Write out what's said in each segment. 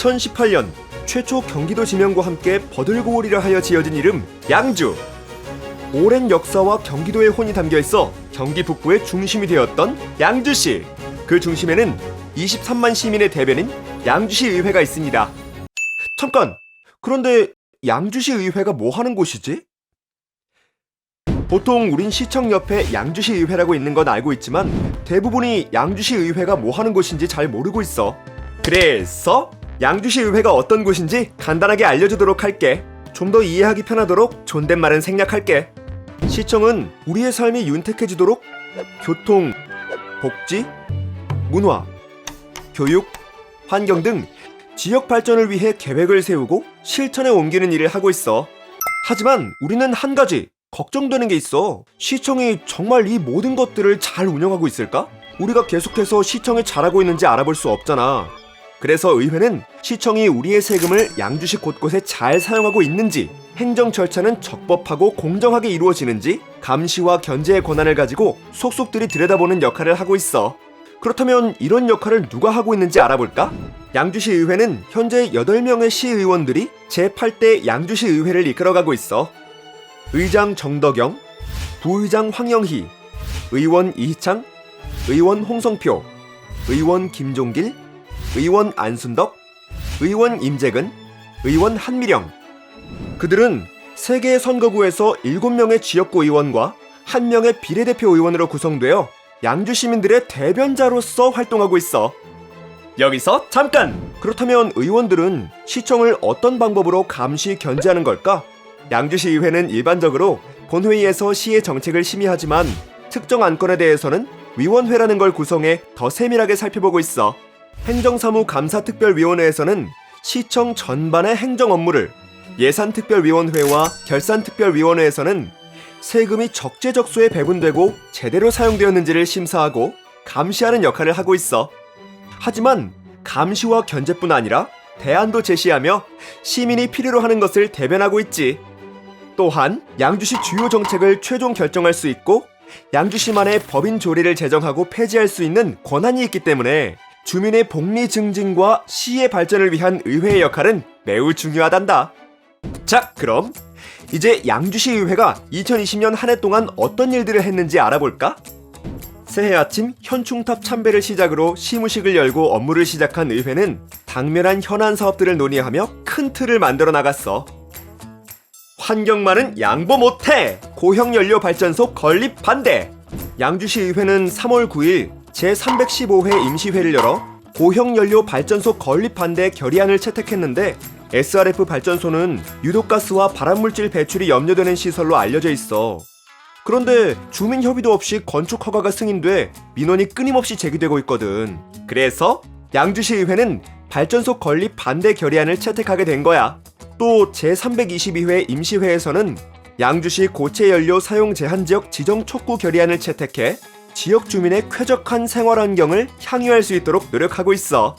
2018년 최초 경기도 지명과 함께 버들고오리라 하여 지어진 이름 양주. 오랜 역사와 경기도의 혼이 담겨있어 경기 북부의 중심이 되었던 양주시. 그 중심에는 23만 시민의 대변인 양주시 의회가 있습니다. 잠깐! 그런데 양주시 의회가 뭐 하는 곳이지? 보통 우린 시청 옆에 양주시 의회라고 있는 건 알고 있지만 대부분이 양주시 의회가 뭐 하는 곳인지 잘 모르고 있어. 그래서 양주시 의회가 어떤 곳인지 간단하게 알려주도록 할게. 좀 더 이해하기 편하도록 존댓말은 생략할게. 시청은 우리의 삶이 윤택해지도록 교통, 복지, 문화, 교육, 환경 등 지역 발전을 위해 계획을 세우고 실천에 옮기는 일을 하고 있어. 하지만 우리는 한 가지 걱정되는 게 있어. 시청이 정말 이 모든 것들을 잘 운영하고 있을까? 우리가 계속해서 시청이 잘하고 있는지 알아볼 수 없잖아. 그래서 의회는 시청이 우리의 세금을 양주시 곳곳에 잘 사용하고 있는지, 행정 절차는 적법하고 공정하게 이루어지는지 감시와 견제의 권한을 가지고 속속들이 들여다보는 역할을 하고 있어. 그렇다면 이런 역할을 누가 하고 있는지 알아볼까? 양주시 의회는 현재 8명의 시의원들이 제8대 양주시 의회를 이끌어가고 있어. 의장 정덕영, 부의장 황영희, 의원 이희창, 의원 홍성표, 의원 김종길, 의원 안순덕, 의원 임재근, 의원 한미령. 그들은 3개의 선거구에서 7명의 지역구 의원과 1명의 비례대표 의원으로 구성되어 양주 시민들의 대변자로서 활동하고 있어. 여기서 잠깐! 그렇다면 의원들은 시청을 어떤 방법으로 감시, 견제하는 걸까? 양주시의회는 일반적으로 본회의에서 시의 정책을 심의하지만 특정 안건에 대해서는 위원회라는 걸 구성해 더 세밀하게 살펴보고 있어. 행정사무감사특별위원회에서는 시청 전반의 행정 업무를, 예산특별위원회와 결산특별위원회에서는 세금이 적재적소에 배분되고 제대로 사용되었는지를 심사하고 감시하는 역할을 하고 있어. 하지만 감시와 견제뿐 아니라 대안도 제시하며 시민이 필요로 하는 것을 대변하고 있지. 또한 양주시 주요 정책을 최종 결정할 수 있고 양주시만의 법인 조례를 제정하고 폐지할 수 있는 권한이 있기 때문에 주민의 복리 증진과 시의 발전을 위한 의회의 역할은 매우 중요하단다. 자, 그럼 이제 양주시 의회가 2020년 한 해 동안 어떤 일들을 했는지 알아볼까? 새해 아침 현충탑 참배를 시작으로 시무식을 열고 업무를 시작한 의회는 당면한 현안 사업들을 논의하며 큰 틀을 만들어 나갔어. 환경만은 양보 못해! 고형연료 발전소 건립 반대! 양주시의회는 3월 9일 제315회 임시회를 열어 고형연료 발전소 건립 반대 결의안을 채택했는데 SRF 발전소는 유독가스와 발암물질 배출이 염려되는 시설로 알려져 있어. 그런데 주민 협의도 없이 건축 허가가 승인돼 민원이 끊임없이 제기되고 있거든. 그래서 양주시의회는 발전소 건립 반대 결의안을 채택하게 된 거야. 또 제322회 임시회에서는 양주시 고체연료 사용 제한 지역 지정 촉구 결의안을 채택해 지역 주민의 쾌적한 생활 환경을 향유할 수 있도록 노력하고 있어.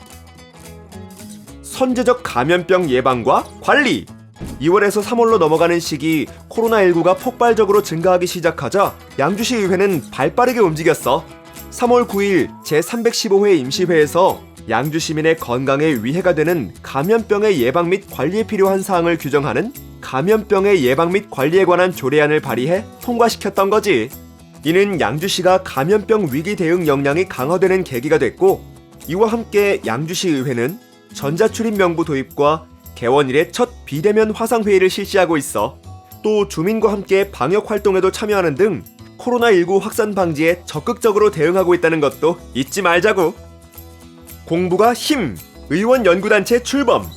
선제적 감염병 예방과 관리. 2월에서 3월로 넘어가는 시기 코로나19가 폭발적으로 증가하기 시작하자 양주시 의회는 발빠르게 움직였어. 3월 9일 제315회 임시회에서 양주 시민의 건강에 위해가 되는 감염병의 예방 및 관리에 필요한 사항을 규정하는 감염병의 예방 및 관리에 관한 조례안을 발의해 통과시켰던 거지. 이는 양주시가 감염병 위기 대응 역량이 강화되는 계기가 됐고, 이와 함께 양주시 의회는 전자출입 명부 도입과 개원 이래 첫 비대면 화상회의를 실시하고 있어. 또 주민과 함께 방역 활동에도 참여하는 등 코로나19 확산 방지에 적극적으로 대응하고 있다는 것도 잊지 말자고. 공부가 힘! 의원 연구단체 출범!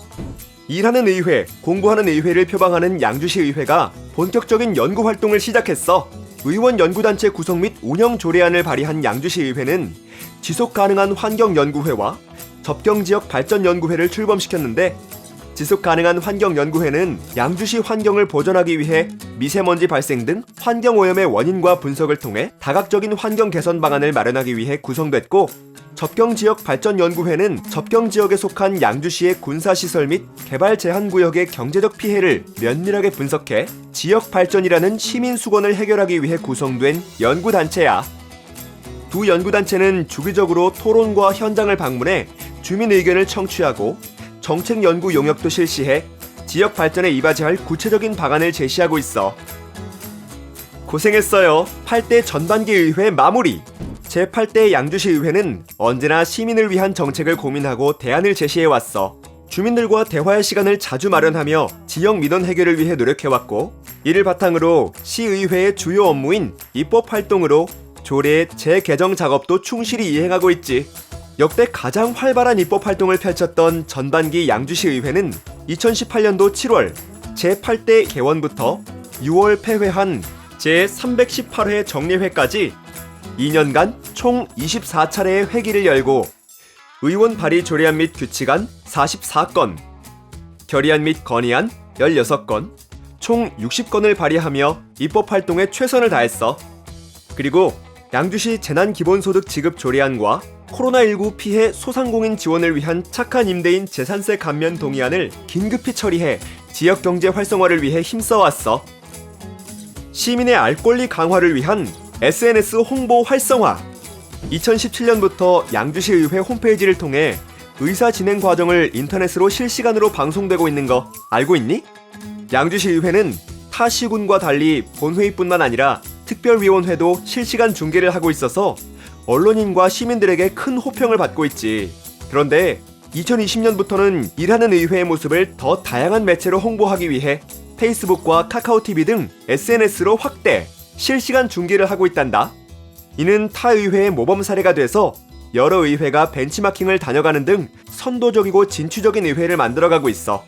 일하는 의회, 공부하는 의회를 표방하는 양주시 의회가 본격적인 연구 활동을 시작했어. 의원 연구단체 구성 및 운영 조례안을 발의한 양주시 의회는 지속가능한 환경연구회와 접경지역 발전연구회를 출범시켰는데, 지속가능한 환경연구회는 양주시 환경을 보존하기 위해 미세먼지 발생 등 환경오염의 원인과 분석을 통해 다각적인 환경 개선 방안을 마련하기 위해 구성됐고, 접경지역 발전연구회는 접경지역에 속한 양주시의 군사시설 및 개발 제한구역의 경제적 피해를 면밀하게 분석해 지역 발전이라는 시민 수건을 해결하기 위해 구성된 연구단체야. 두 연구단체는 주기적으로 토론과 현장을 방문해 주민 의견을 청취하고 정책 연구 용역도 실시해 지역 발전에 이바지할 구체적인 방안을 제시하고 있어. 고생했어요. 8대 전반기 의회 마무리. 제8대 양주시 의회는 언제나 시민을 위한 정책을 고민하고 대안을 제시해왔어. 주민들과 대화의 시간을 자주 마련하며 지역 민원 해결을 위해 노력해왔고, 이를 바탕으로 시의회의 주요 업무인 입법 활동으로 조례 재개정 작업도 충실히 이행하고 있지. 역대 가장 활발한 입법 활동을 펼쳤던 전반기 양주시 의회는 2018년도 7월 제8대 개원부터 6월 폐회한 제318회 정례회까지 2년간 총 24차례의 회기를 열고 의원 발의 조례안 및 규칙안 44건, 결의안 및 건의안 16건, 총 60건을 발의하며 입법 활동에 최선을 다했어. 그리고 양주시 재난기본소득 지급 조례안과 코로나19 피해 소상공인 지원을 위한 착한 임대인 재산세 감면 동의안을 긴급히 처리해 지역경제 활성화를 위해 힘써왔어. 시민의 알 권리 강화를 위한 SNS 홍보 활성화. 2017년부터 양주시의회 홈페이지를 통해 의사 진행 과정을 인터넷으로 실시간으로 방송되고 있는 거 알고 있니? 양주시의회는 타 시군과 달리 본회의뿐만 아니라 특별위원회도 실시간 중계를 하고 있어서 언론인과 시민들에게 큰 호평을 받고 있지. 그런데 2020년부터는 일하는 의회의 모습을 더 다양한 매체로 홍보하기 위해 페이스북과 카카오TV 등 SNS로 확대, 실시간 중계를 하고 있단다. 이는 타 의회의 모범 사례가 돼서 여러 의회가 벤치마킹을 다녀가는 등 선도적이고 진취적인 의회를 만들어가고 있어.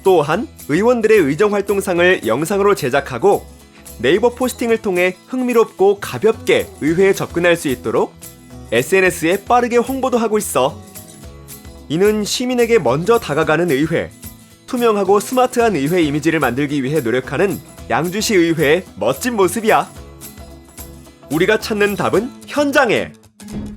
또한 의원들의 의정활동상을 영상으로 제작하고 네이버 포스팅을 통해 흥미롭고 가볍게 의회에 접근할 수 있도록 SNS에 빠르게 홍보도 하고 있어. 이는 시민에게 먼저 다가가는 의회, 투명하고 스마트한 의회 이미지를 만들기 위해 노력하는 양주시 의회의 멋진 모습이야. 우리가 찾는 답은 현장에.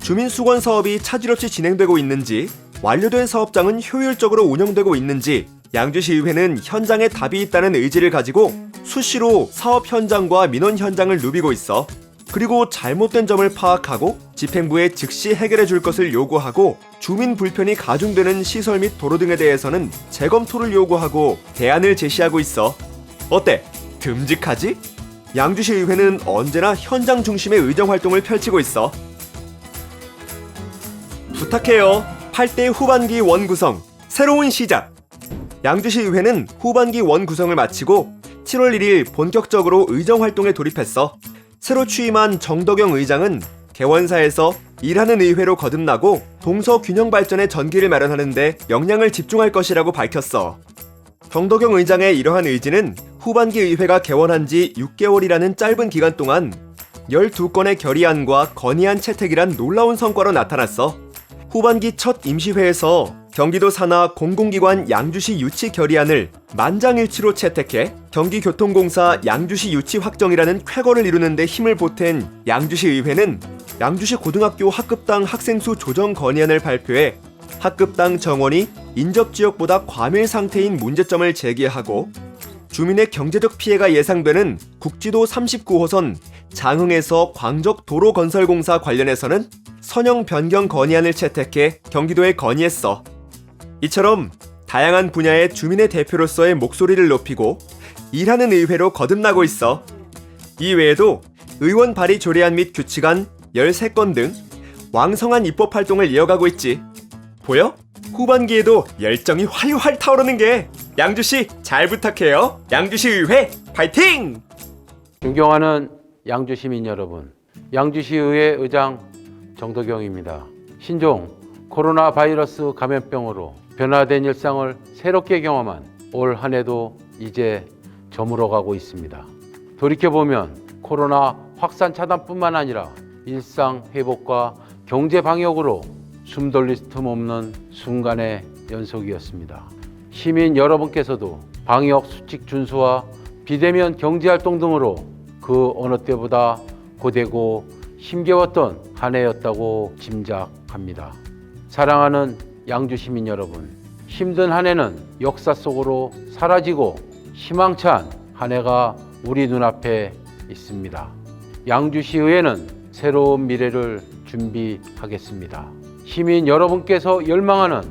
주민수건 사업이 차질 없이 진행되고 있는지, 완료된 사업장은 효율적으로 운영되고 있는지 양주시 의회는 현장에 답이 있다는 의지를 가지고 수시로 사업 현장과 민원 현장을 누비고 있어. 그리고 잘못된 점을 파악하고 집행부에 즉시 해결해 줄 것을 요구하고, 주민 불편이 가중되는 시설 및 도로 등에 대해서는 재검토를 요구하고 대안을 제시하고 있어. 어때? 듬직하지? 양주시 의회는 언제나 현장 중심의 의정 활동을 펼치고 있어. 부탁해요. 8대 후반기 원구성, 새로운 시작. 양주시 의회는 후반기 원구성을 마치고 7월 1일 본격적으로 의정 활동에 돌입했어. 새로 취임한 정덕영 의장은 개원사에서 일하는 의회로 거듭나고 동서 균형 발전의 전기를 마련하는 데 역량을 집중할 것이라고 밝혔어. 정덕영 의장의 이러한 의지는 후반기 의회가 개원한 지 6개월이라는 짧은 기간 동안 12건의 결의안과 건의안 채택이란 놀라운 성과로 나타났어. 후반기 첫 임시회에서 경기도 산하 공공기관 양주시 유치 결의안을 만장일치로 채택해 경기교통공사 양주시 유치 확정이라는 쾌거를 이루는 데 힘을 보탠 양주시 의회는 양주시 고등학교 학급당 학생수 조정 건의안을 발표해 학급당 정원이 인접지역보다 과밀 상태인 문제점을 제기하고, 주민의 경제적 피해가 예상되는 국지도 39호선 장흥에서 광적 도로건설공사 관련해서는 선형 변경 건의안을 채택해 경기도에 건의했어. 이처럼 다양한 분야의 주민의 대표로서의 목소리를 높이고 일하는 의회로 거듭나고 있어. 이 외에도 의원 발의 조례안 및 규칙안 13건 등 왕성한 입법 활동을 이어가고 있지. 보여? 후반기에도 열정이 활활 타오르는 게. 양주시 잘 부탁해요. 양주시 의회 파이팅! 존경하는 양주 시민 여러분, 양주시의회 의장 정덕영입니다. 신종 코로나 바이러스 감염병으로 변화된 일상을 새롭게 경험한 올 한 해도 이제 저물어가고 있습니다. 돌이켜보면 코로나 확산 차단뿐만 아니라 일상 회복과 경제 방역으로 숨 돌릴 틈 없는 순간의 연속이었습니다. 시민 여러분께서도 방역 수칙 준수와 비대면 경제활동 등으로 그 어느 때보다 고되고 힘겨웠던 한 해였다고 짐작합니다. 사랑하는 양주 시민 여러분, 힘든 한 해는 역사 속으로 사라지고 희망찬 한 해가 우리 눈앞에 있습니다. 양주시의회는 새로운 미래를 준비하겠습니다. 시민 여러분께서 열망하는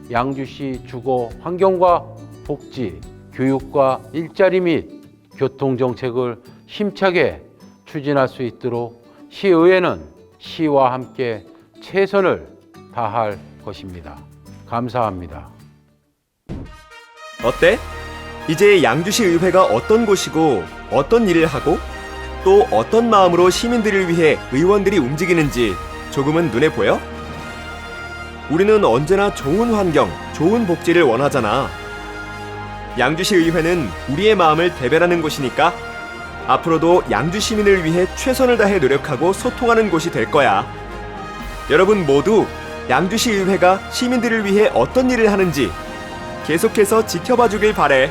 양주시 주거 환경과 복지, 교육과 일자리 및 교통 정책을 힘차게 추진할 수 있도록 시의회는 시와 함께 최선을 다할 것입니다. 감사합니다. 어때? 이제 양주시 의회가 어떤 곳이고 어떤 일을 하고 또 어떤 마음으로 시민들을 위해 의원들이 움직이는지 조금은 눈에 보여? 우리는 언제나 좋은 환경, 좋은 복지를 원하잖아. 양주시 의회는 우리의 마음을 대변하는 곳이니까 앞으로도 양주 시민을 위해 최선을 다해 노력하고 소통하는 곳이 될 거야. 여러분 모두 양주시 의회가 시민들을 위해 어떤 일을 하는지 계속해서 지켜봐 주길 바래.